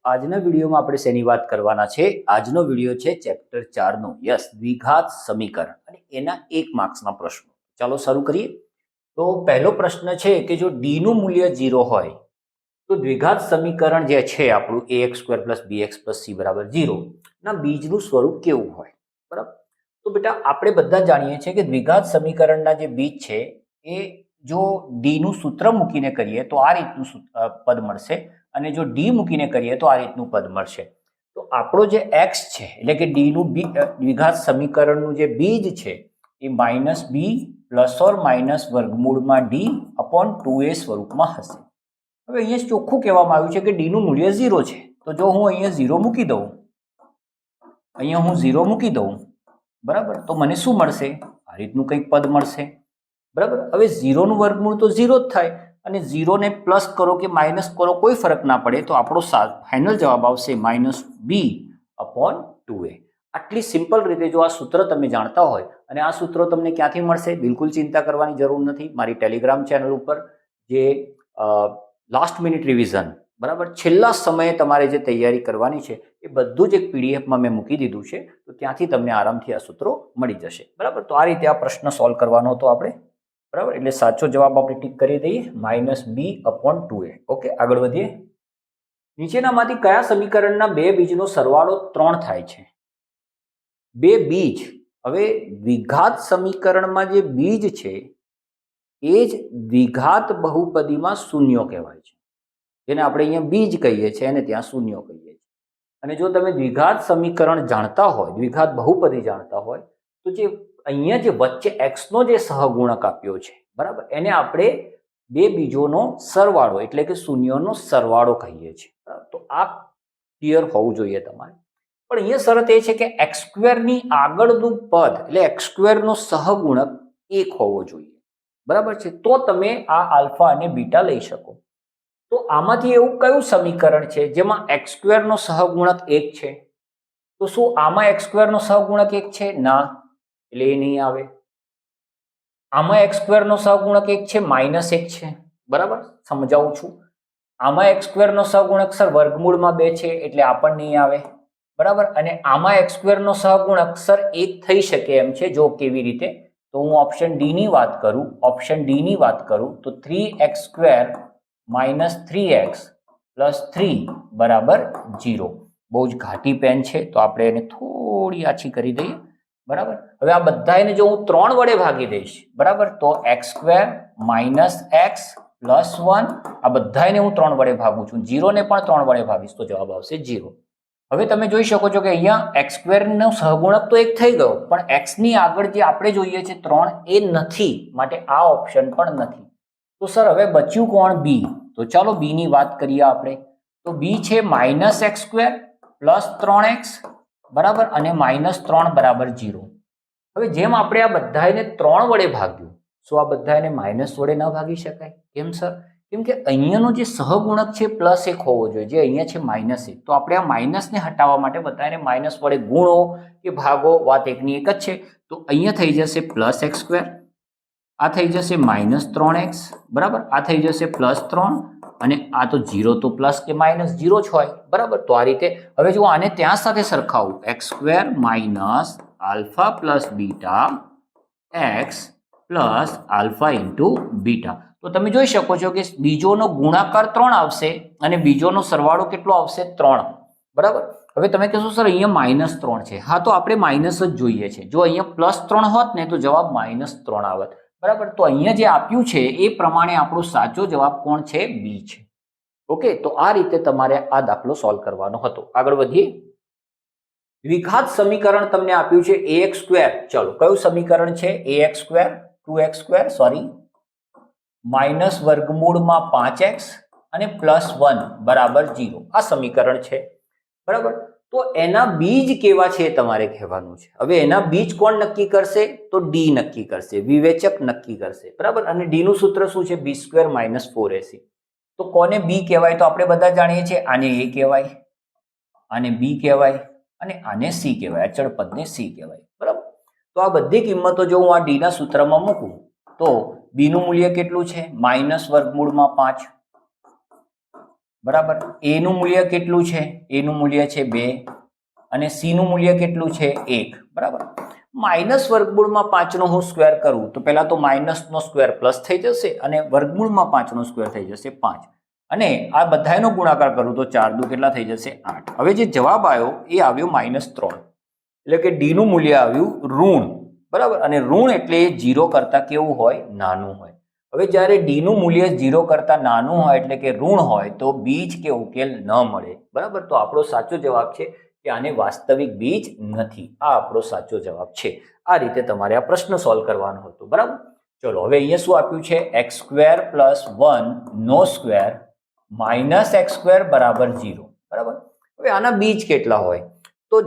આજના વિડીયોમાં આપણે શેની વાત કરવાના છે? આજનો વિડીયો છે ચેપ્ટર 4 નો યસ દ્વિઘાત સમીકરણ અને એના 1 માર્ક્સના પ્રશ્નો. ચાલો શરૂ કરીએ. તો પહેલો પ્રશ્ન છે કે જો d નું મૂલ્ય 0 હોય તો દ્વિઘાત સમીકરણ જે છે આપણું ax² + bx + c = 0 ના બીજનું સ્વરૂપ કેવું હોય? બરાબર. તો બેટા આપણે બધા જાણીએ છીએ કે દ્વિઘાત સમીકરણના જે બીજ છે એ જો d નું સૂત્ર મૂકીને કરીએ તો આ રીતનું પદ મળશે અને જો d મૂકીને કરીએ તો આ રીતનું પદ મળશે. તો આપણો જે x છે એટલે કે d નું દ્વિઘાત સમીકરણનું જે બીજ છે એ -b ± વર્ગમૂળમાં d/2a સ્વરૂપમાં હશે. હવે અહીંયા ચોખ્ખું કહેવામાં આવ્યું છે કે d નું મૂલ્ય 0 છે. તો જો હું અહીંયા 0 મૂકી દઉં, અહીંયા હું 0 મૂકી દઉં, બરાબર, તો મને શું મળશે? આ રીતનું કંઈક પદ મળશે. બરાબર. હવે 0 નું વર્ગમૂળ તો 0 જ થાય અને 0 ને પ્લસ કરો કે માઇનસ કરો કોઈ ફરક ના પડે, તો આપણો ફાઇનલ જવાબ આવશે -b/2a. આટલી સિમ્પલ રીતે જો આ સૂત્ર તમે જાણતા હોય અને આ સૂત્ર તમને ક્યાંથી મળશે બિલકુલ ચિંતા કરવાની જરૂર નથી. મારી ટેલિગ્રામ ચેનલ ઉપર જે લાસ્ટ મિનિટ રિવિઝન, બરાબર, છેલ્લા સમયે તમારે જે તૈયારી કરવાની છે એ બધું જ એક પીડીએફમાં મેં મૂકી દીધું છે. તો ત્યાંથી તમને આરામથી આ સૂત્રો મળી જશે. બરાબર. તો આ રીતે આ પ્રશ્ન સોલ્વ કરવાનો હતો આપણે. બરાબર. એટલે સાચો જવાબ આપણે ટીક કરી દઈએ -b/2a. ઓકે, આગળ વધીએ. નીચેનામાંથી કયા સમીકરણના બે બીજનો સરવાળો 3 થાય છે? બે બીજ. હવે દ્વિઘાત સમીકરણમાં જે બીજ છે એ જ દ્વિઘાત બહુપદીમાં શૂન્યો કહેવાય છે, જેને આપણે અહીંયા બીજ કહીએ છીએ અને ત્યાં શૂન્યો કહીએ છીએ. અને જો તમે દ્વિઘાત સમીકરણ જાણતા હોય, દ્વિઘાત બહુપદી જાણતા હોય, તો જે અહીંયા જે વચ્ચે x નો જે સહગુણક આપ્યો છે, બરાબર, એને આપણે બે બીજોનો સરવાળો એટલે કે શૂન્યોનો સરવાળો કહીએ છીએ. તો આ ક્લિયર હોવું જોઈએ તમારે. પણ અહીંયા શરત એ છે કે x² ની આગળનું પદ એટલે x² નો સહગુણક 1 હોવો જોઈએ. બરાબર છે. તો તમે આ આલ્ફા અને બીટા લઈ શકો. તો આમાંથી એવું કયું સમીકરણ છે જેમાં x² નો સહગુણક 1 છે? તો શું આમાં x² નો સહગુણક 1 છે? ના, એટલે એ નહીં આવે. આમાં x² નો સહગુણક 1 છે, -1 છે. બરાબર, સમજાવું છું. આમાં x² નો સહગુણક સર વર્ગમૂળમાં 2 છે, એટલે આ પણ નહીં આવે. બરાબર. અને આમાં x² નો સહગુણક સર 1 થઈ શકે એમ છે. જો કેવી રીતે? તો હું ઓપ્શન ડી ની વાત કરું તો 3x² - 3x + 3 = 0. બહુ જ ઘાટી પેન છે તો આપણે એને થોડી આછી કરી દઈએ. બરાબર. હવે આ બધાને જો હું 3 વડે ભાગી દઈશ, બરાબર, તો x² - x + 1 આ બધાને હું 3 વડે ભાગું છું. 0 ને પણ 3 વડે ભાગીશ તો જવાબ આવશે 0. હવે તમે જોઈ શકો છો કે અહીંયા x² નો સહગુણક તો 1 થઈ ગયો, પણ x ની આગળ જે આપણે જોઈએ છે 3 એ નથી, માટે આ ઓપ્શન પણ નથી. તો સર હવે બચ્યું કોણ? b. તો ચાલો b ની વાત કરીએ આપણે. તો b છે -x² + 3x, બરાબર, અને -3 = 0. હવે જેમ આપણે આ બધાને 3 વડે ભાગ્યું, શું આ બધાને માઇનસ વડે ન ભાગી શકાય? કેમ સર? કેમ કે અહીંયાનો જે સહગુણક છે +1 હોવો જોઈએ, જે અહીંયા છે -1. તો આપણે આ માઇનસને હટાવવા માટે બધાને માઇનસ વડે ગુણો કે ભાગો, વાત એકની એક જ છે. તો અહીંયા થઈ જશે +x², આ થઈ જશે -3x, બરાબર, આ થઈ જશે +3 અને આ તો 0 તો પ્લસ કે માઇનસ 0 જ હોય. બરાબર. તો આ રીતે હવે જો આને ત્યાં સાથે સરખાવું, x² - α + બીટા x + α × બીટા, તો તમે જોઈ શકો છો કે બીજોનો ગુણાકાર 3 આવશે અને બીજોનો સરવાળો કેટલો આવશે? 3. બરાબર. હવે તમે કહેશો સર અહીંયા -3 છે. હા, તો આપણે માઇનસ જ જોઈએ છે. જો અહીંયા +3 હોત ને તો જવાબ -3 આવત. બરાબર. તો અહીંયા જે આપ્યું છે એ પ્રમાણે આપણો સાચો જવાબ કોણ છે? b છે. ઓકે, તો આ રીતે તમારે આ દાખલો સોલ્વ કરવાનો હતો. આગળ વધીએ. દ્વિઘાત સમીકરણ તમને આપ્યું છે ax². ચલો, કયું સમીકરણ છે? ax² 2x² સોરી -વર્ગમૂળમાં 5x અને +1 = 0 આ સમીકરણ છે. બરાબર. તો એના બીજ કેવા છે તમારે કહેવાનું છે. હવે એના બીજ કોણ નક્કી કરશે? તો d નક્કી કરશે, વિવેચક નક્કી કરશે. બરાબર. અને d નું સૂત્ર શું છે? b² - 4ac. તો કોને b કહેવાય? તો આપણે બધા જાણીએ છીએ આને a કહેવાય, આને b કહેવાય અને આને c કહેવાય. અચળ પદને c કહેવાય. બરાબર. તો આ બધી કિંમતો જો હું આ d ના સૂત્રમાં મૂકું તો b નું મૂલ્ય કેટલું છે? -વર્ગમૂળમાં 5. બરાબર. એ નું મૂલ્ય કેટલું છે? એ નું મૂલ્ય છે 2 અને સી નું મૂલ્ય કેટલું છે? 1. બરાબર. માઇનસ વર્ગમૂળમાં 5 નો હું સ્ક્વેર કરું તો પહેલા તો માઇનસ નો સ્ક્વેર પ્લસ થઈ જશે અને વર્ગમૂળમાં 5 નો સ્ક્વેર થઈ જશે 5 અને આ બધાનો ગુણાકાર કરું તો 4 દુ કેટલા થઈ જશે? 8. હવે જે જવાબ આવ્યો એ આવ્યો -3 એટલે કે ડી નું મૂલ્ય આવ્યું ઋણ. બરાબર. અને ઋણ એટલે 0 કરતા કેવું હોય? નાનું હોય. હવે જ્યારે ડી નું મૂલ્ય 0 કરતા નાનું હોય એટલે કે ઋણ હોય તો બીજ કે ઉકેલ ન મળે. બરાબર. તો આપણો સાચો જવાબ છે કે આને વાસ્તવિક બીજ નથી. આ આપણો સાચો જવાબ છે. આ રીતે તમારે આ પ્રશ્ન સોલ્વ કરવાનો હતો. બરાબર. ચલો હવે અહીંયા શું આપ્યું છે? x² + 1 નો સ્ક્વેર -x² બરાબર 0. બરાબર. હવે આના બીજ કેટલા હોય? તો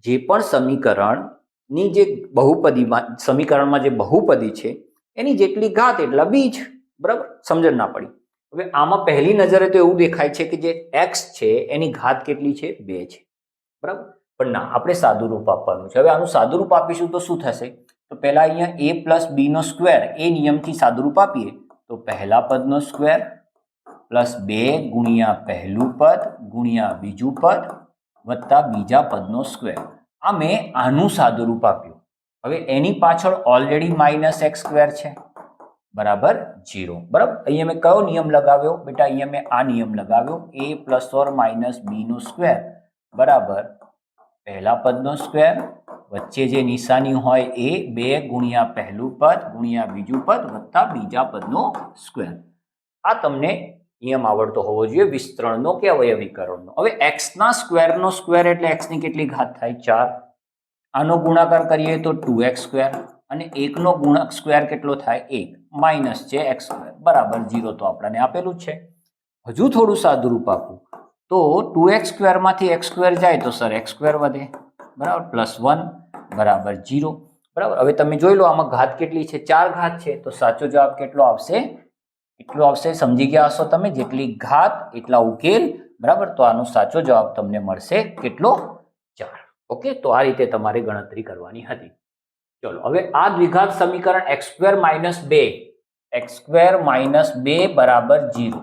જે પણ સમીકરણની જે બહુપદીમાં સમીકરણમાં જે બહુપદી છે એની જેટલી ઘાત એટલા બીજ. બરાબર. સમજણ ના પડી. હવે આમાં પહેલી નજરે તો એવું દેખાય છે કે જે x છે એની ઘાત કેટલી છે? 2 છે. બરાબર. પણ ના, આપણે સાદું રૂપ આપવાનું છે. હવે આનું સાદું રૂપ આપીશું તો શું થશે? તો પહેલા અહીંયા a + b નો સ્ક્વેર એ નિયમથી સાદું રૂપ આપીએ તો પહેલા પદનો સ્ક્વેર +2 ગુણ્યા પહેલું પદ ગુણ્યા બીજું પદ વત્તા બીજા પદનો સ્ક્વેર. આ મેં આનું સાદું રૂપ આપ્યું. હવે એની પાછળ ઓલરેડી -x² છે બરાબર 0. બરાબર. અહીંયા મેં કયો નિયમ લગાવ્યો? બેટા અહીંયા મેં આ નિયમ લગાવ્યો a ± b નો સ્ક્વેર બરાબર પહેલા પદનો સ્ક્વેર વચ્ચે જે નિશાની હોય એ 2 ગુણ્યા પહેલું પદ ગુણ્યા બીજું પદ વત્તા બીજા પદનો સ્ક્વેર. આ તમને નિયમ આવડતો હોવો જોઈએ વિસ્તરણનો કે અવયવીકરણનો. હવે x ના સ્ક્વેરનો સ્ક્વેર એટલે x ની કેટલી ઘાત થાય? 4. આનો ગુણાકાર કરીએ તો 2x² અને 1 નો સ્ક્વેર કેટલો થાય? 1 માઇનસ છે x² બરાબર 0. તો આપણને આપેલું જ છે. હજુ થોડું સાદું રૂપ આપું તો 2x² માંથી x² જાય તો સર x² વધે બરાબર +1 બરાબર 0. બરાબર. હવે તમે જોઈ લો આમાં ઘાત કેટલી છે? 4 ઘાત છે. તો સાચો જવાબ કેટલો આવશે? એટલો આવશે. સમજી ગયા હશો તમે? જેટલી ઘાત એટલા ઉકેલ. બરાબર. તો આનો સાચો જવાબ તમને મળશે કેટલો? 4. ઓકે. તો આ રીતે તમારે ગણતરી કરવાની હતી. ચલો હવે આ દ્વિઘાત સમીકરણ x² - 2 બરાબર 0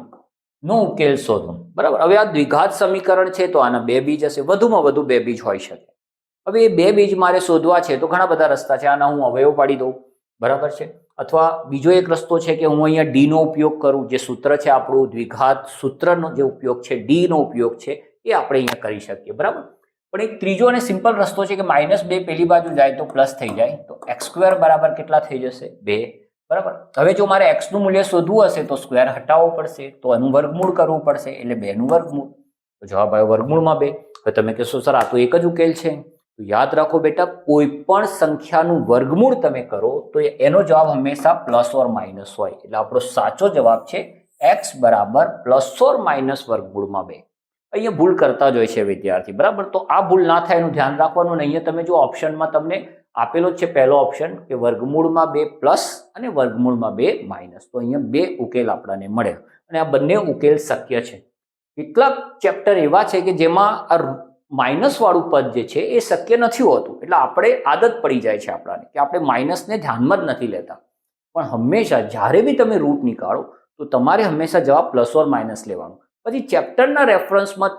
નો ઉકેલ શોધો. બરાબર. હવે આ દ્વિઘાત સમીકરણ છે તો આના 2 બીજ હશે. વધુમાં વધુ 2 બીજ હોઈ શકે. હવે એ 2 બીજ મારે શોધવા છે તો ઘણા બધા રસ્તા છે. આના હું અવયવ પાડી દઉં. બરાબર છે. અથવા બીજો એક રસ્તો છે કે હું અહીંયા ડી નો ઉપયોગ કરું. જે સૂત્ર છે આપણું દ્વિઘાત સૂત્રનો જે ઉપયોગ છે ડી નો ઉપયોગ છે એ આપણે અહીંયા કરી શકીએ. બરાબર. પણ એક ત્રીજો અને સિમ્પલ રસ્તો છે કે -2 પેલી બાજુ જાય તો પ્લસ થઈ જાય તો x² બરાબર કેટલા થઈ જશે? 2. બરાબર. હવે જો મારે x નું મૂલ્ય શોધવું હશે તો સ્ક્વેર હટાવવો પડશે તો એનું વર્ગમૂળ કરવું પડશે એટલે 2 નું વર્ગમૂળ. તો જવાબ આવ્યો વર્ગમૂળમાં 2. હવે તમે કહેશો સર આ તો એક જ ઉકેલ છે. તો યાદ રાખો બેટા, કોઈ પણ સંખ્યાનું વર્ગમૂળ તમે કરો તો એનો જવાબ હંમેશા પ્લસ ઓર માઇનસ હોય. એટલે આપણો સાચો જવાબ છે x બરાબર ± વર્ગમૂળમાં 2. અહીંયા ભૂલ કરતા જ હોય છે વિદ્યાર્થી. બરાબર. તો આ ભૂલ ના થાય એનું ધ્યાન રાખવાનું. અને અહીંયા તમે જો ઓપ્શનમાં તમને આપેલો છે પહેલો ઓપ્શન કે વર્ગમૂળમાં 2 પ્લસ અને વર્ગમૂળમાં 2 માઇનસ. તો અહીંયા 2 ઉકેલ આપણને મળે અને આ બંને ઉકેલ શક્ય છે. કેટલાક ચેપ્ટર એવા છે કે જેમાં આ માઇનસ વાળું પદ જે છે એ શક્ય નથી હોતું. એટલે આપણે આદત પડી જાય છે આપણાને કે આપણે માઇનસને ધ્યાનમાં જ નથી લેતા. પણ હંમેશા જ્યારે બી તમે રૂટ નીકાળો તો તમારે હંમેશા જવાબ પ્લસ ઓર માઇનસ લેવાનો. પછી ચેપ્ટરના રેફરન્સમાં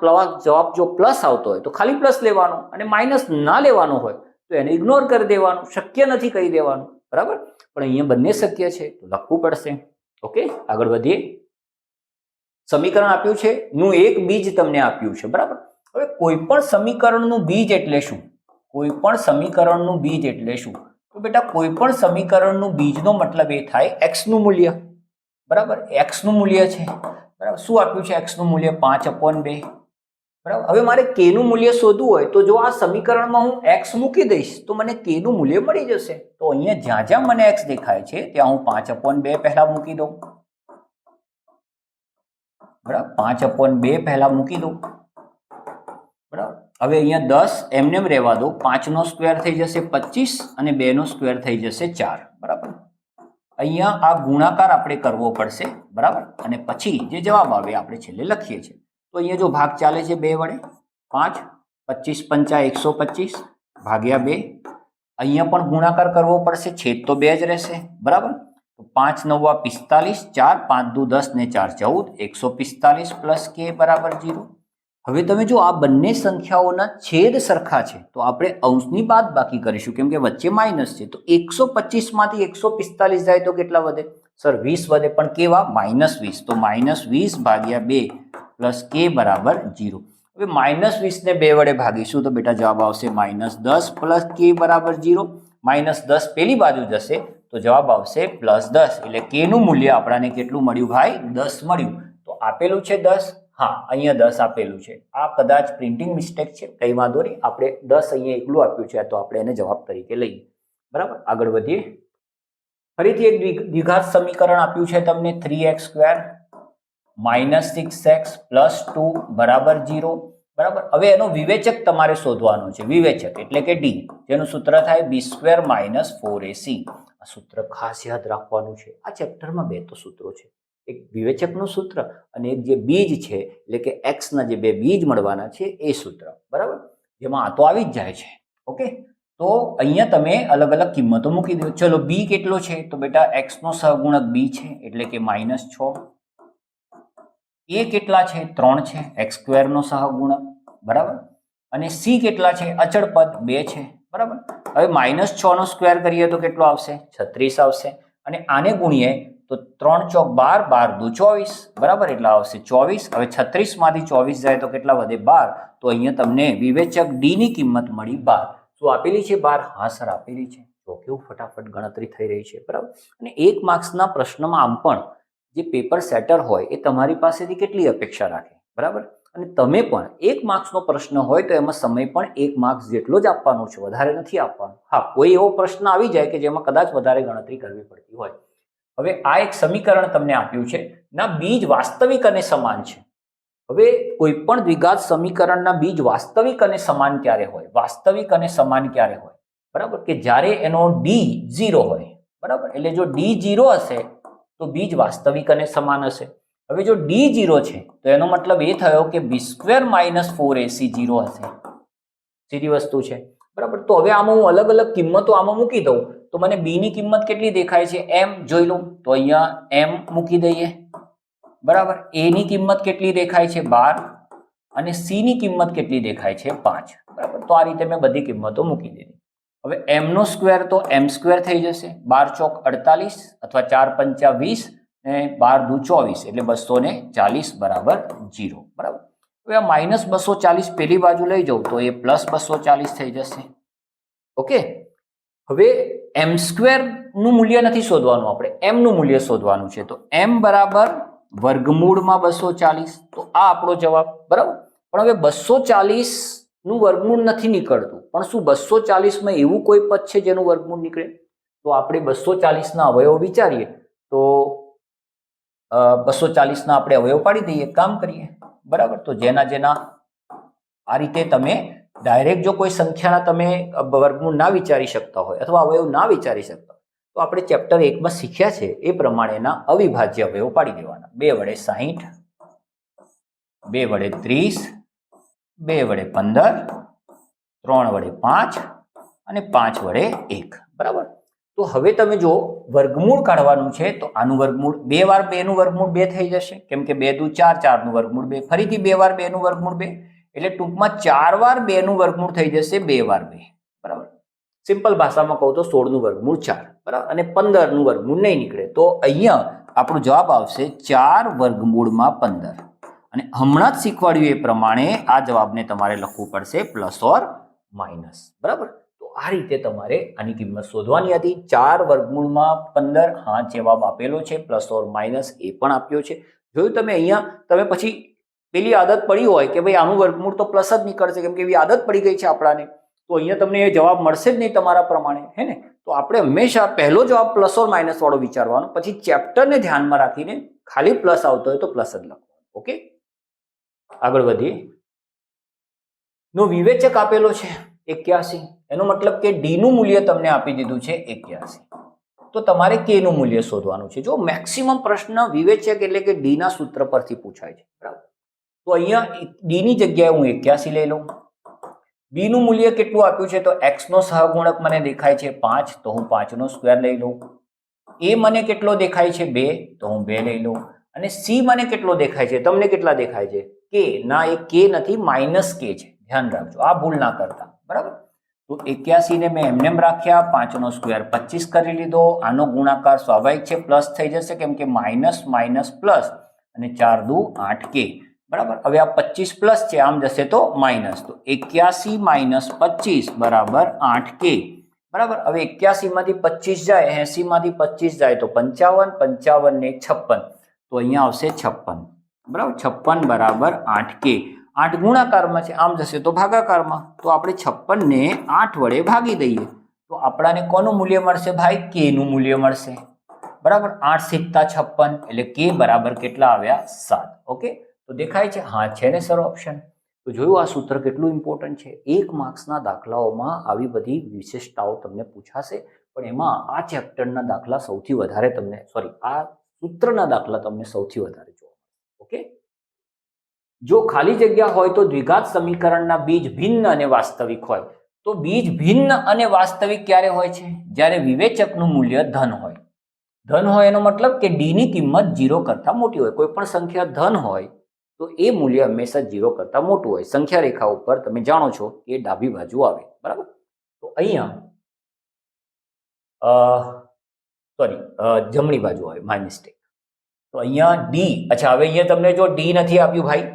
જવાબ જો પ્લસ આવતો હોય તો ખાલી પ્લસ લેવાનો અને માઇનસ ના લેવાનો હોય તો એને ઇગ્નોર કરી દેવાનું. શક્ય નથી કહી દેવાનું. બરાબર. પણ અહીંયા બંને શક્ય છે તો લખવું પડશે. ઓકે. આગળ વધીએ. સમીકરણ આપ્યું છે નું એક બીજ તમને આપ્યું છે. બરાબર. હવે કોઈ પણ સમીકરણનું બીજ એટલે શું? કોઈ પણ સમીકરણનું બીજ એટલે શું? તો બેટા કોઈ પણ સમીકરણનું બીજનો મતલબ એ થાય x નું મૂલ્ય. બરાબર. x નું મૂલ્ય છે. બરાબર. શું આપ્યું છે? x નું મૂલ્ય 5/2. બરાબર. હવે મારે k નું મૂલ્ય શોધવું હોય તો જો આ સમીકરણમાં હું x મૂકી દઈશ તો મને k નું મૂલ્ય મળી જશે. તો અહીંયા જ્યાં જ્યાં મને x દેખાય છે ત્યાં હું 5/2 પહેલા મૂકી દઉં. બરાબર. 5/2 પહેલા મૂકી દઉં. બરાબર. હવે અહીંયા 10 એમને રહેવા દો. 5 નો સ્ક્વેર થઈ જશે 25 અને 2 નો સ્ક્વેર થઈ જશે 4. બરાબર. અહીંયા આ ગુણાકાર આપણે કરવો પડશે. બરાબર. અને પછી જે જવાબ આવે આપણે છેલ્લે લખીએ છીએ. તો અહીંયા જો ભાગ ચાલે છે 2 વડે 5 25 પંચા 125 ભાગ્યા 2. અહીંયા પણ ગુણાકાર કરવો પડશે. છેદ તો 2 જ રહેશે. બરાબર. તો 5 9 45, 4 5 દુ 10 ને 4 14, 145 પ્લસ કે બરાબર 0. હવે તમે જો આ બંને સંખ્યાઓના છેદ સરખા છે તો આપણે અંશની બાદબાકી કરીશું કેમ કે વચ્ચે માઇનસ છે. તો 125 માંથી 145 જાય તો કેટલા વધે? સર 20 વધે, પણ કેવા? -20. તો -20 ભાગ્યા 2 પ્લસ કે બરાબર 0. હવે -20 ને 2 વડે ભાગીશું તો બેટા જવાબ આવશે -10 પ્લસ કે બરાબર 0. -10 પેલી બાજુ જશે તો જવાબ આવશે +10. એટલે કે નું મૂલ્ય આપણાને કેટલું મળ્યું ભાઈ? 10 મળ્યું. તો આપેલું છે 10. હા, અહીંયા 10 આપેલું છે. આ કદાચ પ્રિન્ટિંગ મિસ્ટેક છે, કંઈ વાંધો નહીં. આપણે 10 અહીંયા એકલું આપ્યું છે તો આપણે એને જવાબ તરીકે લઈએ. બરાબર, આગળ વધીએ. ફરીથી એક દ્વિઘાત સમીકરણ આપ્યું છે તમને, 3x² -6x + 2 બરાબર 0. બરાબર, હવે એનો વિવેચક તમારે શોધવાનો છે. વિવેચક એટલે કે ડી, જેનું સૂત્ર થાય b² - 4ac. આ સૂત્ર ખાસ યાદ રાખવાનું છે. આ ચેપ્ટરમાં બે તો સૂત્રો છે, એક વિવેચકનું સૂત્ર અને એક જે બીજ છે એટલે કે x ના જે બે બીજ મળવાના છે એ સૂત્ર. બરાબર, જેમાં આ તો આવી જ જાય છે. ઓકે, તો અહીંયા તમે અલગ અલગ કિંમતો મૂકી દો. ચલો, b કેટલો છે? તો બેટા x નો સહગુણક b છે એટલે કે -6. a કેટલા છે? 3 છે, x² નો સહગુણક. બરાબર, અને c કેટલા છે? અચળ પદ 2 છે. બરાબર, હવે -6 નો સ્ક્વેર કરીએ તો કેટલો આવશે? 36 આવશે. અને આને ગુણીએ તો 3 ચોક 12, 12 દુ 24. બરાબર, એટલે આવશે 24. હવે 36 માંથી 24 જાય તો કેટલા વધે? 12. તો અહીંયા તમને વિવેચક ડી ની કિંમત મળી 12. શું આપેલી છે 12? હા સર, આપેલી છે. તો કેવું ફટાફટ ગણતરી થઈ રહી છે. બરાબર, અને 1 માર્ક્સના પ્રશ્નમાં આમ પણ જે પેપર સેટર હોય એ તમારી પાસેથી કેટલી અપેક્ષા રાખે? બરાબર, અને તમે પણ 1 માર્ક્સનો પ્રશ્ન હોય તો એમાં સમય પણ 1 માર્ક્સ જેટલો જ આપવાનો છે, વધારે નથી આપવાનો. હા, કોઈ એવો પ્રશ્ન આવી જાય કે જેમાં કદાચ વધારે ગણતરી કરવી પડતી હોય. હવે આ એક સમીકરણ તમને આપ્યું છે, ના બીજ વાસ્તવિક અને સમાન છે. હવે કોઈ પણ દ્વિઘાત સમીકરણના બીજ વાસ્તવિક અને સમાન ક્યારે હોય? વાસ્તવિક અને સમાન ક્યારે હોય? બરાબર, કે જ્યારે એનો ડી 0 હોય. બરાબર, એટલે જો ડી 0 હશે તો બીજ વાસ્તવિક અને સમાન હશે. હવે જો ડી 0 છે તો એનો મતલબ એ થયો કે b² - 4ac 0 હશે. સીધી વસ્તુ છે. બરાબર, તો હવે આમાં હું અલગ અલગ કિંમતો આમાં મૂકી દઉં તો મને b ની કિંમત કેટલી દેખાય છે? m જોઈ લઉં તો અહીંયા m મૂકી દઈએ. બરાબર, a ની કિંમત કેટલી દેખાય છે? 12. અને c ની કિંમત કેટલી દેખાય છે? 5. બરાબર, તો આ રીતે મેં બધી કિંમતો મૂકી દીધી. હવે m નો સ્ક્વેર તો m² થઈ જશે. 12 ચોક 48 અથવા 4 પંચા 20 ને 12 દુ 24 એટલે 240 બરાબર 0. બરાબર, હવે આ -240 પેલી બાજુ લઈ જાઉં તો એ +240 થઈ જશે. ઓકે, હવે m² નું મૂલ્ય નથી શોધવાનું, આપણે m નું મૂલ્ય શોધવાનું છે. તો m બરાબર વર્ગમૂળમાં 240. તો આ આપણો જવાબ. બરાબર, પણ હવે 240 નું વર્ગમૂળ નથી નીકળતું, પણ શું 240 માં એવું કોઈ પદ છે જેનું વર્ગમૂળ નીકળે? તો આપણે 240 ના અવયવ વિચારીએ તો 240 ના આપણે અવયવ પાડી દઈએ, કામ કરીએ. બરાબર, તો જેના આ રીતે તમે ડાયરેક્ટ જો કોઈ સંખ્યાના તમે વર્ગમૂળ ના વિચારી શકતા હોય અથવા અવયવ ના વિચારી શકતા હોય તો આપણે ચેપ્ટર 1 માં શીખ્યા છે એ પ્રમાણેના અવિભાજ્ય અવયવ પાડી દેવાના. 2 વડે 60, 2 વડે 30, 2 વડે 15, 3 વડે 5 અને 5 વડે 1. બરાબર, તો હવે તમે જો વર્ગમૂળ કાઢવાનું છે તો આનું વર્ગમૂળ 2 વાર 2 નું વર્ગમૂળ 2 થઈ જશે, કેમ કે 2 દુ 4, 4 નું વર્ગમૂળ 2, ફરીથી 2 વાર 2 નું વર્ગમૂળ 2, એટલે ટૂંકમાં 4 વાર 2 નું વર્ગમૂળ થઈ જશે 2 વાર 2. બરાબર, સિમ્પલ ભાષામાં કહું તો 16 નું વર્ગમૂળ 4. બરાબર, અને 15 નું વર્ગમૂળ નહીં નીકળે. તો અહીંયા આપણો જવાબ આવશે 4 વર્ગમૂળમાં 15. અને હમણાં જ શીખવાડ્યું એ પ્રમાણે આ જવાબને તમારે લખવું પડશે પ્લસ ઓર માઇનસ. બરાબર, તો આ રીતે તમારે આની કિંમત શોધવાની હતી. 4 વર્ગમૂળમાં 15, હા જવાબ આપેલો છે. પ્લસ ઓર માઇનસ એ પણ આપ્યો છે. જોયું તમે? અહીંયા તમે પછી પેલી આદત પડી હોય કે ભાઈ આનું વર્ગમૂળ તો પ્લસ જ નીકળશે કેમ કે એવી આદત પડી ગઈ છે આપણાને, તો અહીંયા તમને એ જવાબ મળશે જ નહીં તમારા પ્રમાણે, હે ને? તો આપણે હંમેશા પહેલો જવાબ પ્લસ ઓર માઇનસ વાળો વિચારવાનો, પછી ચેપ્ટરને ધ્યાનમાં રાખીને ખાલી પ્લસ આવતો હોય તો પ્લસ જ લખવાનો. ઓકે, આગળ વધીએ. નો વિવેચક આપેલો છે 81. એનો મતલબ કે ડી નું મૂલ્ય તમને આપી દીધું છે 81. તો તમારે કે નું મૂલ્ય શોધવાનું છે. જો મેક્સિમમ પ્રશ્ન વિવેચક એટલે કે ડી ના સૂત્ર પરથી પૂછાય છે. બરાબર, તો અહીંયા ડી ની જગ્યાએ હું 81 લઈ લઉં. બી નું મૂલ્ય કેટલું આપ્યું છે? તો x નો સહગુણક મને દેખાય છે 5, તો હું 5 નો સ્ક્વેર લઈ લઉં. એ મને કેટલો દેખાય છે 2, તો હું 2 લઈ લઉં. અને સી મને કેટલો દેખાય છે, તમને કેટલા દેખાય છે કે ના, એ કે નથી, માઇનસ કે છે. ધ્યાન રાખજો, આ ભૂલ ના કરતા. બરાબર, તો 81 ને મેં એમને રાખ્યા, 5 નો સ્ક્વેર 25 કરી લીધો. આનો ગુણાકાર સ્વાભાવિક છે પ્લસ થઈ જશે, કેમ કે માઇનસ માઇનસ પ્લસ, અને 4 દુ 8 કે. બરાબર, હવે આ 25 પ્લસ છે, આમ જશે તો માઇનસ, તો 81 માઇનસ 25 બરાબર 8 કે. બરાબર, હવે 81 માંથી 25 જાય, 80 માંથી 25 જાય તો 55, 55 ને 56, તો અહીંયા આવશે 56. બરાબર, 56 બરાબર 8 કે. 8 ગુણાકારમાં છે, આમ જશે તો ભાગાકારમાં, તો આપણે 56 ને 8 વડે ભાગી દઈએ તો આપણાને કોનું મૂલ્ય મળશે ભાઈ? કે નું મૂલ્ય મળશે. બરાબર, 8 સિત્તા 56, એટલે કે બરાબર કેટલા આવ્યા? 7. ઓકે, તો દેખાય છે? હા, છે ને સર ઓપ્શન. તો જોયું આ સૂત્ર કેટલું ઇમ્પોર્ટન્ટ છે. 1 માર્ક્સના દાખલાઓમાં આવી બધી વિશેષતાઓ તમને પૂછાશે, પણ એમાં આ ચેપ્ટરના દાખલા સૌથી વધારે તમને, સોરી, આ સૂત્રના દાખલા તમને સૌથી વધારે જોવા મળે. ઓકે, જો ખાલી જગ્યા હોય તો દ્વિઘાત સમીકરણના બીજ ભિન્ન અને વાસ્તવિક હોય. તો બીજ ભિન્ન અને વાસ્તવિક ક્યારે હોય છે? જ્યારે વિવેચકનું મૂલ્ય ધન હોય. ધન હોય એનો મતલબ કે ડી ની કિંમત 0 કરતા મોટી હોય. કોઈ પણ સંખ્યા ધન હોય તો એ મૂલ્ય હંમેશા 0 કરતા મોટું હોય. સંખ્યા રેખા ઉપર તમે જાણો છો કે ડાબી બાજુ આવે. બરાબર, તો અહીંયા જમણી બાજુ આવે, માય મિસ્ટેક. તો અહીંયા ડી, અચ્છા, હવે અહીંયા તમને જો ડી નથી આપ્યું ભાઈ,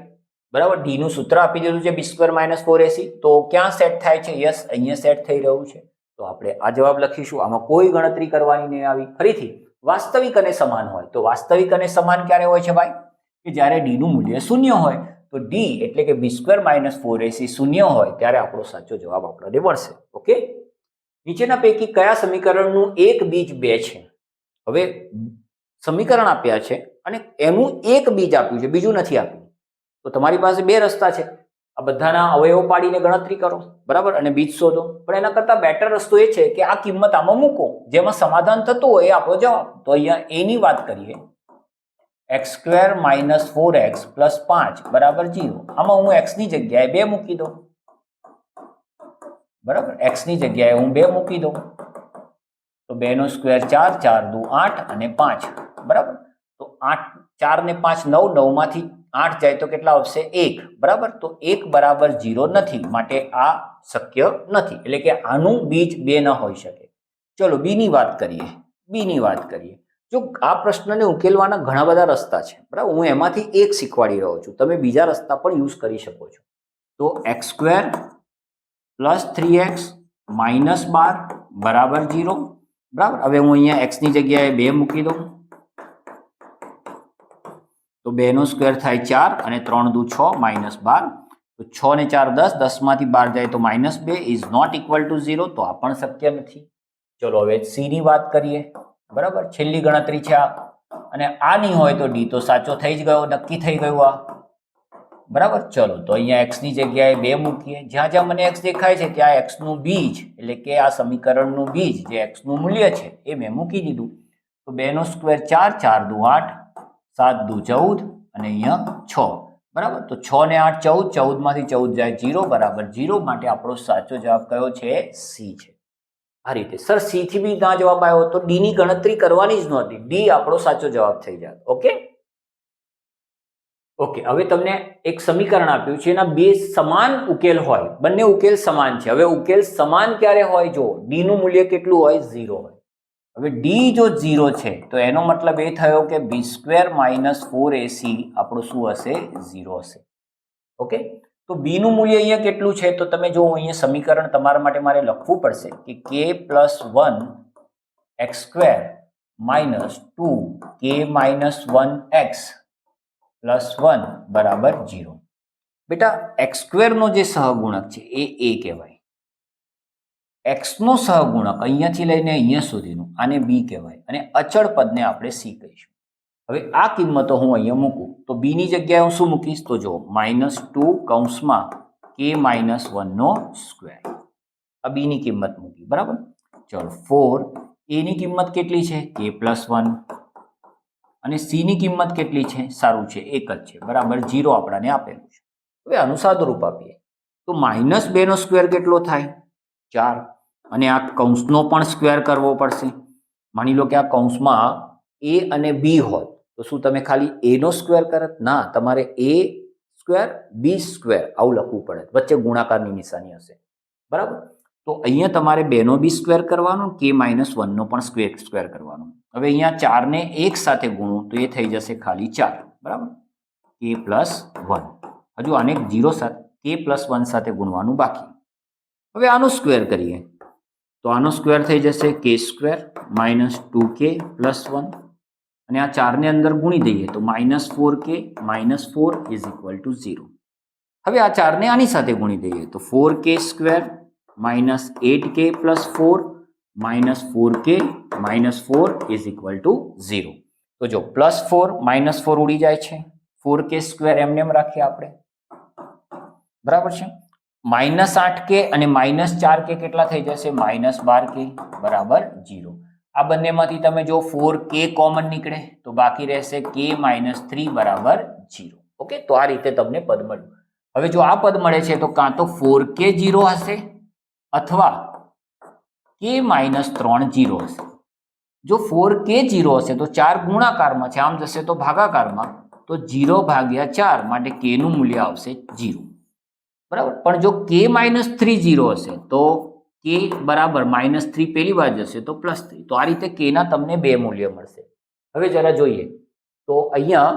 બરાબર, ડી નું સૂત્ર આપી દીધું છે b² - 4ac, તો ક્યાં સેટ થાય છે? યસ, અહીંયા સેટ થઈ રહ્યું છે. તો આપણે આ જવાબ લખીશું. આમાં કોઈ ગણતરી કરવાની નહીં આવી. ફરીથી, વાસ્તવિક અને સમાન હોય. તો વાસ્તવિક અને સમાન ક્યારે હોય છે ભાઈ? કે જ્યારે ડી નું મૂલ્ય 0 હોય. તો ડી એટલે કે b² - 4ac 0 હોય ત્યારે આપણો સાચો જવાબ આપણને મળશે. ઓકે, નીચેના પૈકી કયા સમીકરણનું એક બીજ 2 છે? હવે સમીકરણ આપ્યા છે અને એનું એક બીજ આપ્યું છે, બીજું નથી આપ્યું. તો તમારી પાસે 2 રસ્તા છે. આ બધાના અવયવો પાડીને ગણતરી કરો, બરાબર, અને બીજ શોધો. પણ એના કરતાં બેટર રસ્તો એ છે કે આ કિંમત આમાં મૂકો, જેમાં સમાધાન થતું હોય એ આપણો જવાબ. તો અહીંયા એ ની વાત કરીએ, x² - 4x + 5 બરાબર 0. આમાં હું x ની જગ્યાએ 2 મૂકી દઉં. બરાબર, x ની જગ્યાએ હું 2 મૂકી દઉં, તો 2 નો સ્ક્વેર 4, 4 દુ 8 અને 5. બરાબર, તો 8, 4 ને 5 9, 9 માંથી 8 જાય તો કેટલા આવશે? 1. બરાબર, તો 1 બરાબર 0 નથી, માટે આ શક્ય નથી. એટલે કે આનું બીજ 2 ન હોઈ શકે. ચલો બી ની વાત કરીએ. બી ની વાત કરીએ. જો આ પ્રશ્નને ઉકેલવાના ઘણા બધા રસ્તા છે, બરાબર, હું એમાંથી એક શીખવાડી રહ્યો છું. તમે બીજા રસ્તા પણ યુઝ કરી શકો છો. તો x² + 3x - 12 બરાબર 0. બરાબર, હવે હું અહીંયા x ની જગ્યાએ 2 મૂકી દઉં, તો 2 નો સ્ક્વેર થાય 4 અને 3 દુ 6 - 12. તો 6 ને 4 10, 10 માંથી 12 જાય તો -2 ઇઝ નોટ ઇક્વલ ટુ 0. તો આ પણ શક્ય નથી. ચલો હવે સી ની વાત કરીએ. બરાબર, છેલ્લી ગણતરી છે આ, અને આ નહીં હોય તો ડી તો સાચો થઈ જ ગયો, નક્કી થઈ ગયું આ. બરાબર, ચલો તો અહીંયા x ની જગ્યાએ 2 મૂકીએ. જ્યાં જ્યાં મને x દેખાય છે ત્યાં x નું બીજ, એટલે કે આ સમીકરણનું બીજ જે x નું મૂલ્ય છે એ મેં મૂકી દીધું. તો 2 નો સ્ક્વેર 4, 4 દુ 8, 7 દુ 14 અને અહીંયા 6. બરાબર, તો 6 ને 8 14, 14 માંથી 14 જાય 0 બરાબર 0. માટે આપણો સાચો જવાબ કયો છે? સી છે. આ રીતે સર સી થી બી ના જવાબ આવ્યો તો ડી ની ગણતરી કરવાની જ નહોતી. ડી આપણો સાચો જવાબ થઈ જાય. ઓકે, ઓકે, હવે તમને એક સમીકરણ આપ્યું છે, એના 2 સમાન ઉકેલ હોય, બંને ઉકેલ સમાન છે. હવે ઉકેલ સમાન ક્યારે હોય? જો ડી નું મૂલ્ય કેટલું હોય? 0 હોય. હવે ડી જો 0 છે તો એનો મતલબ એ થયો કે b² - 4ac આપણું શું હશે? 0 હશે. ઓકે, તો બી નું મૂલ્ય અહીંયા કેટલું છે? તો તમે જો અહીંયા સમીકરણ તમારા માટે મારે લખવું પડશે કે k + 1 x² - 2k - 1x + 1 બરાબર 0. બેટા x² નો જે સહગુણક છે એ a કહેવાય. x નો સહગુણક અહીંયાથી લઈને અહીંયા સુધીનું આને b કહેવાય, અને અચળ પદને આપણે c કહીશું. હવે આ કિંમતો હું અહીંયા મૂકું તો b ની જગ્યાએ હું શું મૂકીશ? તો જો -2 કૌંસમાં k - 1 નો સ્ક્વેર. આ b ની કિંમત મૂકી. બરાબર, ચલો 4 a ની કિંમત કેટલી છે? k + 1. અને c ની કિંમત કેટલી છે? સારું છે, એક જ છે. બરાબર, 0 આપણને આપેલું છે. હવે આનું સાદુરૂપ આપીએ તો -2 નો સ્ક્વેર કેટલો થાય? 4. અને આ કૌંસનો પણ સ્ક્વેર કરવો પડશે. માની લો કે આ કૌંસમાં એ અને બી હોત તો શું તમે ખાલી એ નો સ્ક્વેર કરત? ના, તમારે એ સ્ક્વેર બી સ્ક્વેર આવું લખવું પડે, વચ્ચે ગુણાકારની નિશાની હશે, બરાબર? તો અહીંયા તમારે 2 નો બી સ્ક્વેર કરવાનો, કે -1 નો પણ સ્ક્વેર કરવાનો. હવે અહીંયા 4 ને 1 સાથે ગુણું તો એ થઈ જશે ખાલી 4, બરાબર? કે +1. હજુ આને 0 સાથે કે +1 સાથે ગુણવાનું બાકી. હવે આનો સ્ક્વેર કરીએ તો આનો સ્ક્વેર થઈ જશે કે સ્ક્વેર -2k +1, અને આ 4 ને અંદર ગુણી દઈએ તો -4k -4 = 0. હવે આ 4 ને આની સાથે ગુણી દઈએ તો 4k સ્ક્વેર -8k +4 -4k -4 = 0. તો જો +4 -4 ઉડી જાય છે, 4k સ્ક્વેર એમને એમ રાખીએ આપણે, બરાબર છે? -8k અને -4k કેટલા થઈ જશે? -12k બરાબર 0. આ બંનેમાંથી તમે જો 4k કોમન નીકળે તો બાકી રહેશે k -3 બરાબર 0. ઓકે, તો આ રીતે તમને પદ મળ્યું. હવે જો આ પદ મળે છે તો કાં તો 4k 0 હશે અથવા k -3 0 હશે. જો 4k 0 હશે તો 4 ગુણાકારમાં છે, આમ જશે તો ભાગાકારમાં, તો 0/4 માટે k નું મૂલ્ય આવશે 0, બરાબર? પણ જો k -3 0 હશે તો k બરાબર -3 પહેલી વાર જશે તો +3. તો આ રીતે k ના તમને 2 મૂલ્ય મળશે. હવે જરા જોઈએ તો અહીંયા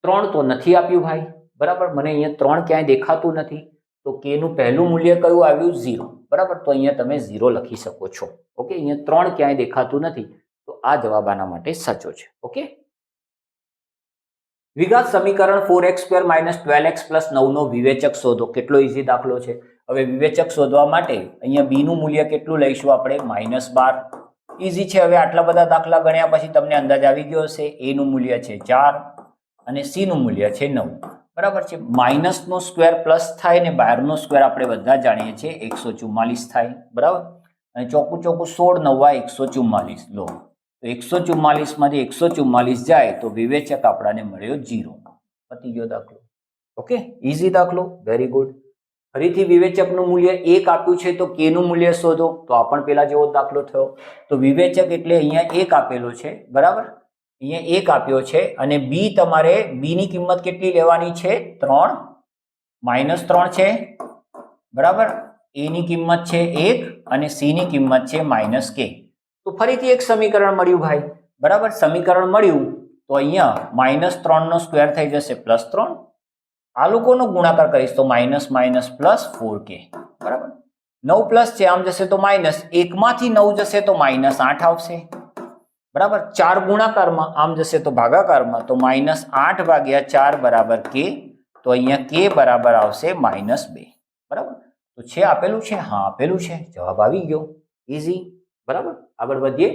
3 તો નથી આપ્યું ભાઈ, બરાબર? મને અહીંયા 3 ક્યાંય દેખાતું નથી, તો k નું પહેલું મૂલ્ય કયું આવ્યું? 0, બરાબર? તો અહીંયા તમે 0 લખી શકો છો. ઓકે, અહીંયા 3 ક્યાંય દેખાતું નથી, તો આ જવાબ આના માટે સાચો છે. ઓકે, દ્વિઘાત સમીકરણ 4x² - 12x + 9 નો વિવેચક શોધો. કેટલો ઈઝી દાખલો છે. હવે વિવેચક શોધવા માટે અહીંયા b નું મૂલ્ય કેટલું લઈશું આપણે? -12. ઈઝી છે. હવે આટલા બધા દાખલા ગણ્યા પછી તમને અંદાજ આવી ગયો હશે. a નું મૂલ્ય છે 4 અને c નું મૂલ્ય છે 9, બરાબર છે? માઇનસ નો સ્ક્વેર પ્લસ થાય ને 12 નો સ્ક્વેર આપણે બધા જાણીએ છીએ 144 થાય, બરાબર? અને ચોખ્ખું 16 9 144 લો, તો 144 માંથી 144 જાય તો વિવેચક આપણાને મળ્યો 0. પતી ગયો દાખલો. ઓકે, ઈઝી દાખલો, વેરી ગુડ. ફરીથી વિવેચકનું મૂલ્ય 1 આપ્યું છે તો k નું મૂલ્ય શોધો. તો આ પણ પેલા જેવો દાખલો થયો. તો વિવેચક એટલે અહીંયા 1 આપેલો છે, બરાબર? અહીંયા 1 આપ્યો છે અને b તમારે b ની કિંમત કેટલી લેવાની છે? 3 -3 છે, બરાબર? a ની કિંમત છે 1 અને c ની કિંમત છે -k. તો ફરીથી એક સમીકરણ મળ્યું ભાઈ, બરાબર? સમીકરણ મળ્યું તો અહીંયા -3 નો સ્ક્વેર થઈ જશે +3. આ લોકોનો ગુણાકાર કરીશ તો +4k, બરાબર? 9 પ્લસ છે, આમ જશે તો -1 માંથી 9 જશે તો -8 આવશે, બરાબર? 4 ગુણાકારમાં, આમ જશે તો ભાગાકારમાં, તો -8/4 બરાબર k. તો અહીંયા k બરાબર આવશે -2, બરાબર? તો છે આપેલું છે? હા આપેલું છે, જવાબ આવી ગયો. ઈઝી, બરાબર? આગળ વધીએ.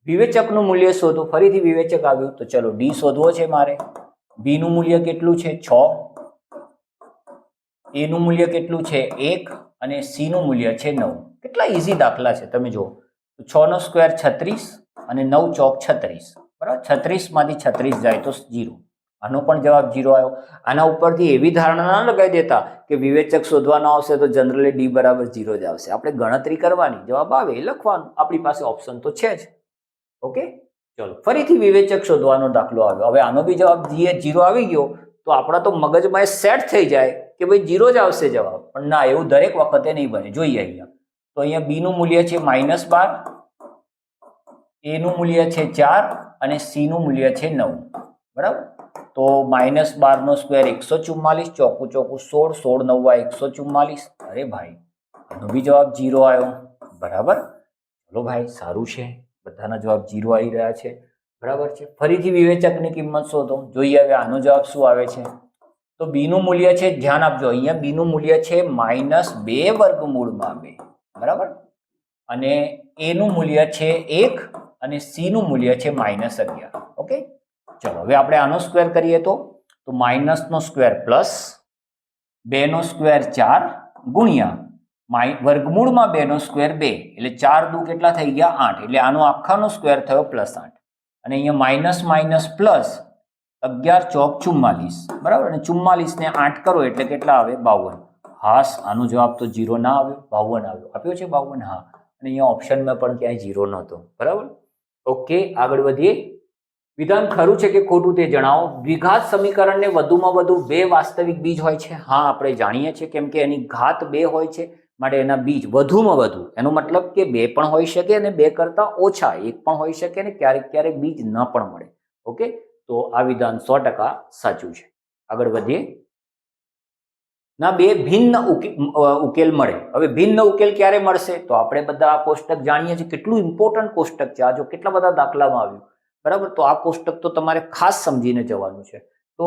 વિવેચકનું મૂલ્ય શોધો. ફરીથી વિવેચક આવ્યું તો ચલો d શોધવો છે મારે. b નું મૂલ્ય કેટલું છે? 6. a નું મૂલ્ય કેટલું છે? 1 અને c નું મૂલ્ય છે 9. કેટલા ઈઝી દાખલા છે તમે જુઓ. 6 નો સ્ક્વેર 36 અને 9 ચોક 36, બરાબર? 36 માંથી 36 જાય તો 0. આનો પણ જવાબ 0 આવ્યો. આના ઉપરથી એવી ધારણા ના લગાવી દેતા કે વિવેચક શોધવાનો આવશે તો જનરલી d બરાબર 0 જ આવશે. આપણે ગણતરી કરવાની, જવાબ આવે એ લખવાનું, આપણી પાસે ઓપ્શન તો છે જ. ઓકે, ચલો ફરીથી વિવેચક શોધવાનો દાખલો આવ્યો. હવે આનો બી જવાબ 0 આવી ગયો તો આપણા તો મગજમાં સેટ થઈ જાય કે ભાઈ 0 જ આવશે જવાબ. પણ ના, એવું દરેક વખતે નહીં બને. જોઈએ અહીંયા તો અહીંયા b નું મૂલ્ય છે -12, a નું મૂલ્ય છે 4 અને c નું મૂલ્ય છે 9, બરાબર? તો -12 નો સ્ક્વેર 144, ચોખ્ખું 16, 16 9 144. અરે ભાઈ, આનો બી જવાબ 0 આવ્યો, બરાબર? ચલો ભાઈ, સારું છે, બધાના જવાબ 0 આવી રહ્યા છે, બરાબર છે? ફરીથી વિવેચકની કિંમત શોધો. જોઈએ હવે આનો જવાબ શું આવે છે. તો b નું મૂલ્ય છે, ધ્યાન આપજો, અહીંયા b નું મૂલ્ય છે -2 વર્ગમૂળમાં 2, બરાબર? અને a નું મૂલ્ય છે 1 અને c નું મૂલ્ય છે -11. ઓકે, ચલો હવે આપણે આનો સ્ક્વેર કરીએ તો માઇનસ નો સ્ક્વેર પ્લસ 2 નો સ્ક્વેર 4 ગુણ્યા વર્ગમૂળમાં 2 નો સ્ક્વેર 2, એટલે 4 દુ કેટલા થઈ ગયા? 8. એટલે આનો આખાનો સ્ક્વેર થયો +8. અને અહીંયા માઇનસ માઇનસ પ્લસ 11 ચોક 44, બરાબર? અને 44 ને 8 કરો એટલે કેટલા આવે? 52. હાસ, આનો જવાબ તો 0 ના આવ્યો, 52 આવ્યો. આપ્યો છે 52? હા. અને અહીંયા ઓપ્શનમાં પણ ક્યાંય 0 નહોતો, બરાબર? ઓકે, આગળ વધીએ. વિધાન ખરું છે કે ખોટું તે જણાવો. દ્વિઘાત સમીકરણને વધુમાં વધુ 2 વાસ્તવિક બીજ હોય છે. હા, આપણે જાણીએ છીએ, કેમ કે એની ઘાત 2 હોય છે, માટે એના બીજ વધુમાં વધુ, એનો મતલબ કે 2 પણ હોઈ શકે અને 2 કરતા ઓછા 1 પણ હોઈ શકે અને ક્યારેક ક્યારેક બીજ ન પણ મળે. ઓકે, તો આ વિધાન 100% સાચું છે. આગળ વધીએ. ના 2 ભિન્ન ઉકેલ મળે. હવે ભિન્ન ઉકેલ ક્યારે મળશે? તો આપણે બધા આ કોષ્ટક જાણીએ છીએ, કેટલું ઇમ્પોર્ટન્ટ કોષ્ટક છે આ. જો કેટલા બધા દાખલામાં આવ્યું, બરાબર. તો આ કોષ્ટક તો તમારે ખાસ સમજીને જવાનું છે. તો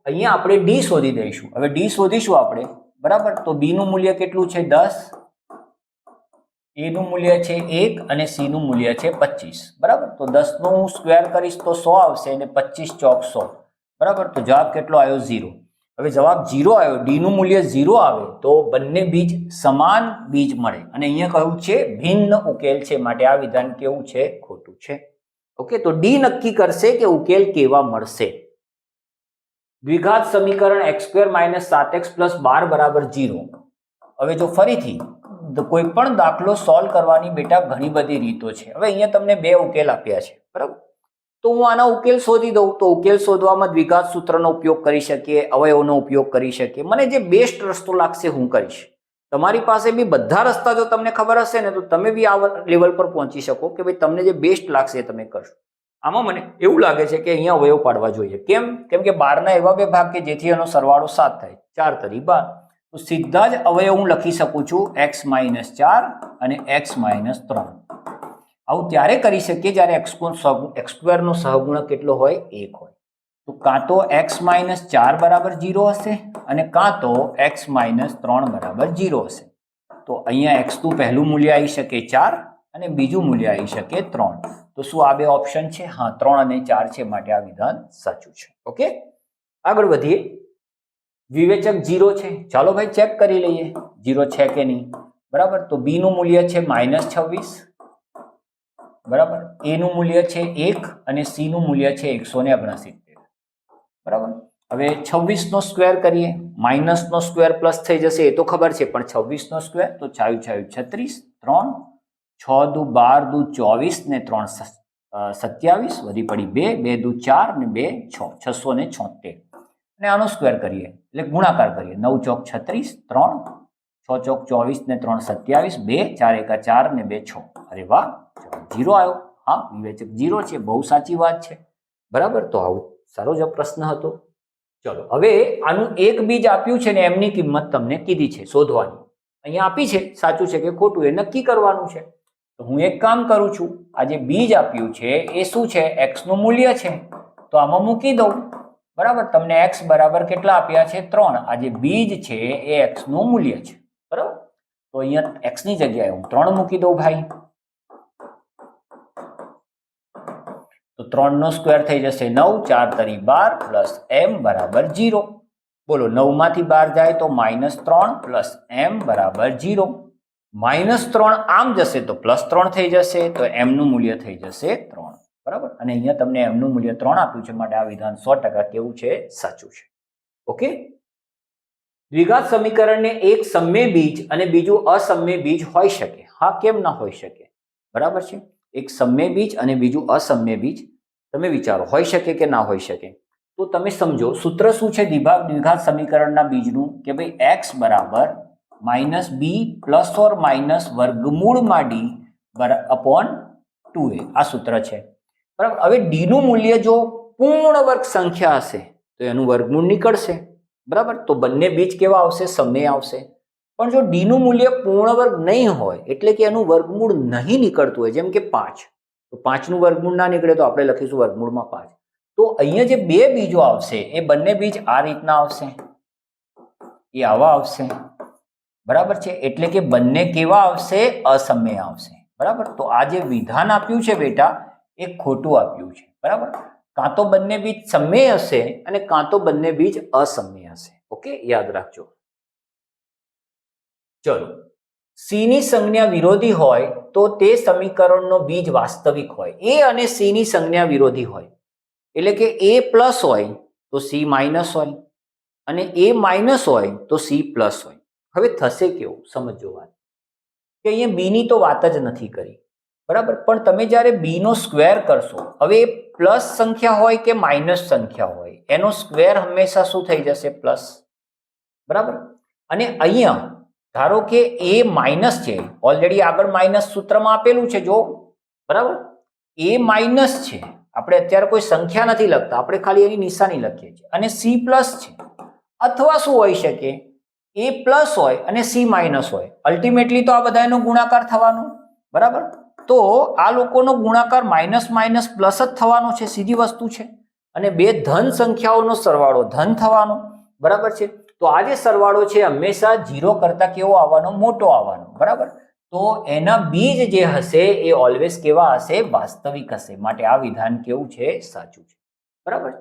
અહીંયા આપણે ડી શોધી દઈશું. હવે ડી શોધીશું આપણે, બરાબર. તો બી નું મૂલ્ય કેટલું છે? 10, એ નું મૂલ્ય છે 1 અને સી નું મૂલ્ય છે 25, બરાબર. તો 10 નો હું સ્ક્વેર કરીશ તો 100 આવશે અને 25 ચોક 100, બરાબર. તો જવાબ કેટલો આવ્યો? 0. હવે જવાબ 0 આવ્યો, ડી નું મૂલ્ય 0 આવે તો બંને બીજ સમાન બીજ મળે અને અહીંયા કહ્યું છે ભિન્ન ઉકેલ છે, માટે આ વિધાન કેવું છે? ખોટું છે. ઓકે, તો ડી નક્કી કરશે કે ઉકેલ કેવા મળશે. દ્વિઘાત સમીકરણ x² - 7x + 12 = 0. હવે જો ફરીથી કોઈ પણ દાખલો સોલ્વ કરવાની બેટા ઘણી બધી રીતો છે. હવે અહીંયા તમને 2 ઉકેલ આપ્યા છે, બરાબર. તો હું આના ઉકેલ શોધી દઉં. તો ઉકેલ શોધવામાં દ્વિઘાત સૂત્રનો ઉપયોગ કરી શકીએ, અવયવનો ઉપયોગ કરી શકીએ. મને જે બેસ્ટ રસ્તો લાગશે હું કરીશ. તમારી પાસે બી બધા રસ્તા જો તમને ખબર હશે ને તો તમે બી આ લેવલ પર પહોંચી શકો કે ભાઈ તમને જે બેસ્ટ લાગશે તમે કરશો. આમાં મને એવું લાગે છે કે અહીંયા અવયવ પાડવા જોઈએ. કેમ? કેમ કે 12ના એવા 2 ભાગ કે જેથી એનો સરવાળો 7 થાય. 4 તરી 12. તો સીધા જ અવયવ હું લખી શકું છું x - 4 અને x - 3. આવું ત્યારે કરી શકીએ જ્યારે x² નો સહગુણક કેટલો હોય? 1 હોય. તો કાં તો x - 4 = 0 હશે અને કાં તો x - 3 = 0 હશે. તો અહીંયા x નું પહેલું મૂલ્ય આવી શકે 4 અને બીજું મૂલ્ય આવી શકે 3. તો શું આ 2 ઓપ્શન છે? હા, 3 અને 4 છે, માટે આ વિધાન સાચું છે. ઓકે, આગળ વધીએ. વિવેચક 0 છે. ચાલો ભાઈ ચેક કરી લઈએ 0 છે કે નહીં, બરાબર. તો બી નું મૂલ્ય છે -26, બરાબર. એ નું મૂલ્ય છે 1 અને સી નું મૂલ્ય છે 169, બરાબર. હવે 26 નો સ્ક્વેર કરીએ. માઇનસ નો સ્ક્વેર પ્લસ થઈ જશે એ તો ખબર છે, પણ 26 નો સ્ક્વેર તો 4 × 36, 3 6 દુ 12 દુ 24 ને 3 27, વધી પડી 2 2 દુ 4 ને 2 6 676. અને આનો સ્ક્વેર કરીએ એટલે ગુણાકાર કરીએ. 9 ચોક 36, 3 6 ચોક 24 ને 3 27, 2 4 × 4 ને 2 6. અરે વાહ, 0 આવ્યો. હા, વિવેચક 0 છે. બહુ સાચી વાત છે, બરાબર. તો આવું સારો જ પ્રશ્ન હતો. ચલો, હવે આનું એક બીજ આપ્યું છે ને એમની કિંમત તમને કીધી છે શોધવાની. અહીંયા આપી છે, સાચું છે કે ખોટું એ નક્કી કરવાનું છે. તો હું એક કામ કરું છું, આ જે બીજ આપ્યું છે એ શું છે? x નું મૂલ્ય છે. તો આમાં મૂકી દઉં, બરાબર. તમને x બરાબર કેટલા આપ્યા છે? 3. આ જે બીજ છે એ x નું મૂલ્ય છે, બરાબર. તો અહીંયા x ની જગ્યાએ હું 3 મૂકી દઉં ભાઈ. તો 3 નો સ્ક્વેર થઈ જશે 9, 4 તરી 12 પ્લસ m બરાબર 0. બોલો, 9 માંથી 12 જાય તો -3 પ્લસ m બરાબર 0. -3 આમ જશે તો +3 થઈ જશે, તો m નું મૂલ્ય થઈ જશે 3, બરાબર. અને અહીંયા તમને m નું મૂલ્ય 3 આપ્યું છે, માટે આ વિધાન 100% કેવું છે? સાચું છે. ઓકે, દ્વિઘાત સમીકરણને એક સમમ્ય બીજ અને બીજું અસમમ્ય બીજ હોઈ શકે. હા, કેમ ના હોઈ શકે? બરાબર છે. એક સમમ્ય બીજ અને બીજું અસમમ્ય બીજ. તમે વિચારો, હોઈ શકે કે ના હોઈ શકે? તો તમે સમજો સૂત્ર શું છે દ્વિઘાત સમીકરણના બીજનું, કે ભાઈ x બરાબર -b ± વર્ગમૂળમાં d અપોન 2a. આ સૂત્ર છે, બરાબર. હવે d નું મૂલ્ય જો પૂર્ણ વર્ગ સંખ્યા હશે તો એનું વર્ગમૂળ નીકળશે, બરાબર. તો બંને બીજ કેવા આવશે? સમય આવશે. પણ જો d નું મૂલ્ય પૂર્ણ વર્ગ નહીં હોય, એટલે કે એનું વર્ગમૂળ નહીં નીકળતું હોય, જેમ કે 5, તો 5 નું વર્ગમૂળ ના નીકળે તો આપણે લખીશું વર્ગમૂળમાં 5. તો અહીંયા જે 2 બીજો આવશે એ બંને બીજ આ રીતના આવશે, એ આવા આવશે, બરાબર છે. એટલે કે બંને કેવા આવશે? અસમય આવશે, બરાબર. તો આ જે વિધાન આપ્યું છે બેટા એ ખોટું આપ્યું છે, બરાબર. કાં તો બંને બીજ સમય હશે અને કાં તો બંને બીજ અસમય હશે. ઓકે, યાદ રાખજો. ચલો, સી ની સંજ્ઞા વિરોધી હોય તો તે સમીકરણનો બીજ વાસ્તવિક હોય. એ અને સી ની સંજ્ઞા વિરોધી હોય, એટલે કે a પ્લસ હોય તો c માઇનસ હોય અને a માઇનસ હોય તો c પ્લસ હોય. હવે થશે કેવું? સમજો વાત, કે અહીંયા બી ની તો વાત જ નથી કરી, બરાબર. પણ તમે જ્યારે બી નો સ્ક્વેર કરશો, હવે એ પ્લસ સંખ્યા હોય કે માઇનસ સંખ્યા હોય, એનો સ્ક્વેર હંમેશા શું થઈ જશે? પ્લસ. બરાબર. અને અહીંયા ધારો કે એ માઇનસ છે, ઓલરેડી આગળ માઇનસ સૂત્રમાં આપેલું છે જો, બરાબર. એ માઇનસ છે, આપણે અત્યારે કોઈ સંખ્યા નથી લખતા, આપણે ખાલી એની નિશાની લખીએ છીએ. અને સી પ્લસ છે, અથવા શું હોઈ શકે? એ પ્લસ હોય અને સી માઇનસ હોય. અલ્ટિમેટલી તો આ બધાનો ગુણાકાર થવાનો, બરાબર. તો આ લોકોનો ગુણાકાર માઇનસ માઇનસ પ્લસ જ થવાનો છે, સીધી વસ્તુ છે. અને બે ધન સંખ્યાઓનો સરવાળો ધન થવાનો, બરાબર છે. તો આ જે સરવાળો છે હંમેશા 0 કરતા કેવો આવવાનો? મોટો આવવાનો, બરાબર. તો એના બીજ જે હશે એ ઓલવેઝ કેવા હશે? વાસ્તવિક હશે. માટે આ વિધાન કેવું છે? સાચું છે, બરાબર.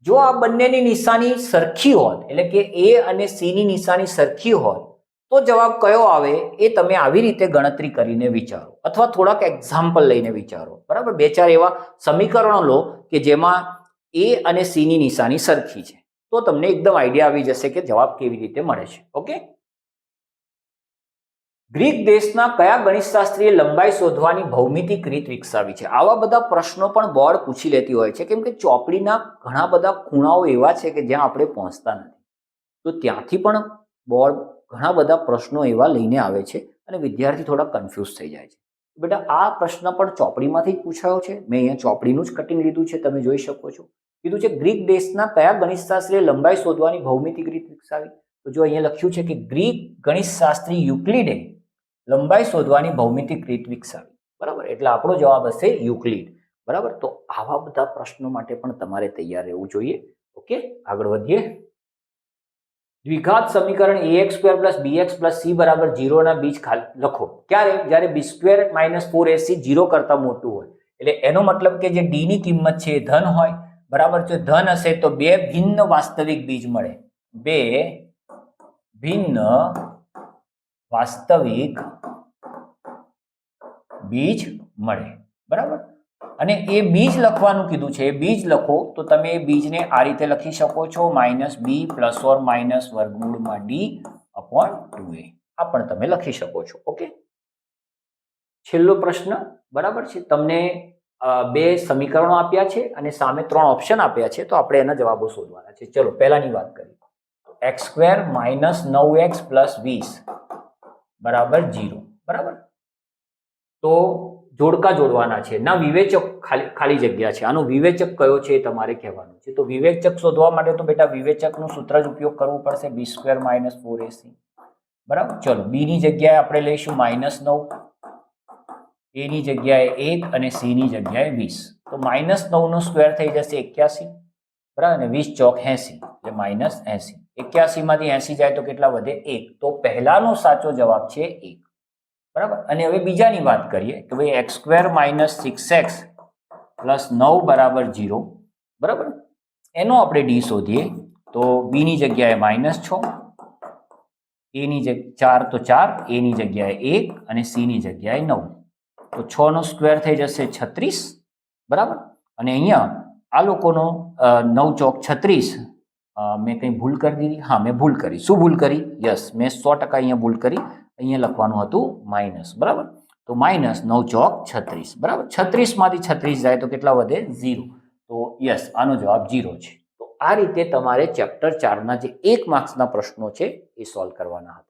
જો આ બંનેની નિશાની સરખી હોત, એટલે કે એ અને સી ની નિશાની સરખી હોત, તો જવાબ કયો આવે એ તમે આવી રીતે ગણતરી કરીને વિચારો, અથવા થોડાક એક્ઝામ્પલ લઈને વિચારો, બરાબર. 2-4 એવા સમીકરણો લો કે જેમાં એ અને સી ની નિશાની સરખી છે, તો તમને એકદમ આઈડિયા આવી જશે કે જવાબ કેવી રીતે મળે છે. ઓકે. ગ્રીક દેશના કયા ગણિતશાસ્ત્રીએ લંબાઈ શોધવાની ભૌમિતિક રીત વિકસાવી છે? આવા બધા પ્રશ્નો પણ બોર્ડ પૂછી લેતી હોય છે, કેમ કે ચોપડીના ઘણા બધા ખૂણાઓ એવા છે કે જ્યાં આપણે પહોંચતા નથી. તો ત્યાંથી પણ બોર્ડ ઘણા બધા પ્રશ્નો એવા લઈને આવે છે અને વિદ્યાર્થી થોડા કન્ફ્યુઝ થઈ જાય છે. બેટા, આ પ્રશ્ન પણ ચોપડીમાંથી જ પૂછાયો છે. મેં અહીંયા ચોપડીનું જ કટિંગ લીધું છે, તમે જોઈ શકો છો. કીધું છે ગ્રીક દેશના કયા ગણિતશાસ્ત્રીએ લંબાઈ શોધવાની ભૌમિતિક રીત વિકસાવી? તો જો અહીંયા લખ્યું છે કે ગ્રીક ગણિતશાસ્ત્રી યુક્લિડે લંબાઈ શોધવાની ભૌમિતિક રીત વિકસાવી, બરાબર. એટલે આપણો જવાબ હશે યુક્લિડ, બરાબર. તો આવા બધા પ્રશ્નો માટે પણ તમારે તૈયાર રહેવું જોઈએ. ઓકે, આગળ વધીએ. દ્વિઘાત સમીકરણ ax² + bx + c = 0 ના બીજ લખો. ક્યારે? જ્યારે b² - 4ac 0 કરતા મોટું હોય. એટલે એનો મતલબ કે જે d ની કિંમત છે એ ધન હોય, બરાબર. જો ધન હશે તો બે ભિન્ન વાસ્તવિક બીજ મળે. બે ભિન્ન વાસ્તવિક બીજ મળે, બરાબર. અને એ બીજ લખવાનું કીધું છે, એ બીજ લખો તો તમે એ બીજને આ રીતે લખી શકો છો -b ± વર્ગમૂળમાં d/2a. આ પણ તમે લખી શકો છો. ઓકે. છેલ્લો પ્રશ્ન, બરાબર છે. તમને બે સમીકરણો આપ્યા છે અને સામે 3 ઓપ્શન આપ્યા છે, તો આપણે એના જવાબો શોધવાના છે. ચલો પહેલાની વાત કરીએ. x² - 9x + 20 = 0, બરાબર. તો જોડકા જોડવાના છે, ના વિવેચક ખાલી જગ્યા છે. આનો વિવેચક કયો છે એ તમારે કહેવાનું છે. તો વિવેચક શોધવા માટે તો બેટા વિવેચકનું સૂત્ર જ ઉપયોગ કરવું પડશે, b² - 4ac, બરાબર. ચલો, b ની જગ્યાએ આપણે લઈશું -9, a ની જગ્યાએ 1 અને c ની જગ્યાએ 20. તો -9 નો સ્ક્વેર થઈ જશે 81, બરાબર. અને 20 ચોક 80, એટલે -80. 81 માંથી 80 જાય તો કેટલા વધે? 1. તો પહેલાનો સાચો જવાબ છે 1, બરાબર. અને હવે બીજાની વાત કરીએ કે ભાઈ x² - 6x + 9 = 0, બરાબર. એનો આપણે d શોધીએ તો b ની જગ્યાએ -6, a ની જગ્યાએ 4 તો 4, a ની જગ્યાએ 1 અને c ની જગ્યાએ 9. તો 6 નો સ્ક્વેર થઈ જશે 36, બરાબર. અને અહીંયા આ લોકોનો 9 ચોક 36. મેં કંઈ ભૂલ કરી દીધી? હા, મેં ભૂલ કરી. શું ભૂલ કરી? યસ, મેં 100% અહીંયા ભૂલ કરી. અહીંયા લખવાનું હતું માઇનસ, બરાબર. તો -9 ચોક 36, બરાબર. 36 માંથી 36 જાય તો કેટલા વધે? 0. તો યસ, આનો જવાબ 0 છે. તો આ રીતે તમારે ચેપ્ટર 4 ના જે 1 માર્ક્સના પ્રશ્નો છે એ સોલ્વ કરવાના હતા.